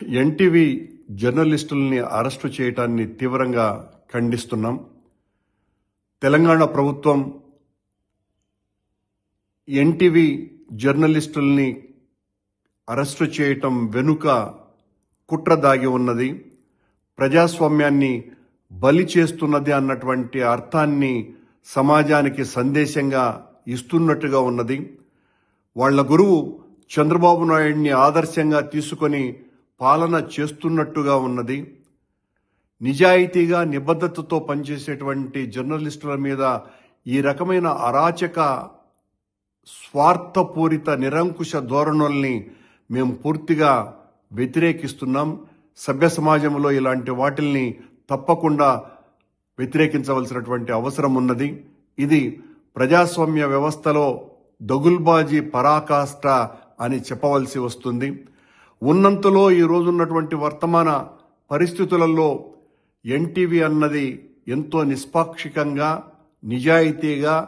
NTV జర్నలిస్టుల్ని arrest చేయటాన్ని తీవ్రంగా ఖండిస్తున్నాం. తెలంగాణ ప్రభుత్వం ఎన్టీవీ జర్నలిస్టుల్ని అరెస్టు చేయటం వెనుక కుట్ర దాగి ఉన్నది. ప్రజాస్వామ్యాన్ని బలి చేస్తున్నది అన్నటువంటి అర్థాన్ని సమాజానికి సందేశంగా ఇస్తున్నట్టుగా ఉన్నది. వాళ్ల గురువు చంద్రబాబు నాయుడిని ఆదర్శంగా తీసుకొని పాలన చేస్తున్నట్టుగా ఉన్నది. నిజాయితీగా నిబద్ధతతో పనిచేసేటువంటి జర్నలిస్టుల మీద ఈ రకమైన అరాచక స్వార్థపూరిత నిరంకుశ ధోరణుల్ని మేము పూర్తిగా వ్యతిరేకిస్తున్నాం. సభ్య సమాజంలో ఇలాంటి వాటిల్ని తప్పకుండా వ్యతిరేకించవలసినటువంటి అవసరం ఉన్నది. ఇది ప్రజాస్వామ్య వ్యవస్థలో దగుల్బాజీ పరాకాష్ట అని చెప్పవలసి వస్తుంది. ఉన్నంతలో ఈ రోజున్నటువంటి వర్తమాన పరిస్థితులలో ఎన్టీవీ అన్నది ఎంతో నిష్పాక్షికంగా, నిజాయితీగా,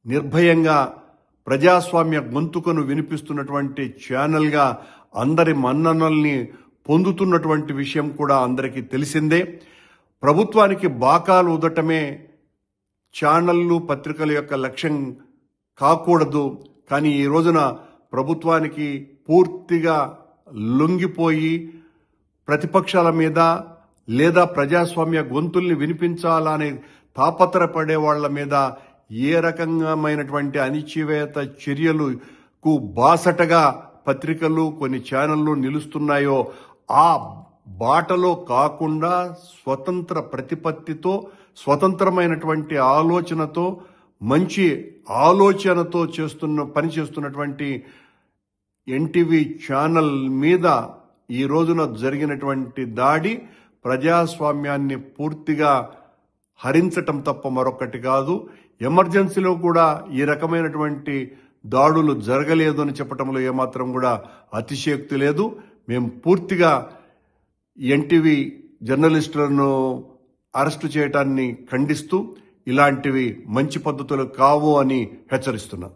నిర్భయంగా ప్రజాస్వామ్య గొంతుకను వినిపిస్తున్నటువంటి ఛానల్గా అందరి మన్ననల్ని పొందుతున్నటువంటి విషయం కూడా అందరికీ తెలిసిందే. ప్రభుత్వానికి బాకాలు ఊదటమే ఛానళ్లు, పత్రికల యొక్క లక్ష్యం కాకూడదు. కానీ ఈ రోజున ప్రభుత్వానికి పూర్తిగా లొంగిపోయి ప్రతిపక్షాల మీద లేదా ప్రజాస్వామ్య గొంతుల్ని వినిపించాలనే తాపత్రపడే వాళ్ల మీద ఏ రకమైనటువంటి అణిచివేత చర్యలకు బాసటగా పత్రికలు, కొన్ని ఛానళ్లు నిలుస్తున్నాయో ఆ బాటలో కాకుండా స్వతంత్ర ప్రతిపత్తితో, స్వతంత్రమైనటువంటి ఆలోచనతో, మంచి ఆలోచనతో పనిచేస్తున్నటువంటి ఎన్టీవీ ఛానల్ మీద ఈ రోజున జరిగినటువంటి దాడి ప్రజాస్వామ్యాన్ని పూర్తిగా హరించటం తప్ప మరొకటి కాదు. ఎమర్జెన్సీలో కూడా ఈ రకమైనటువంటి దాడులు జరగలేదు అని చెప్పడంలో ఏమాత్రం కూడా అతిశయోక్తి లేదు. మేము పూర్తిగా ఎన్టీవీ జర్నలిస్టులను అరెస్టు చేయటాన్ని ఖండిస్తూ ఇలాంటివి మంచి పద్ధతులు కావు అని హెచ్చరిస్తున్నాం.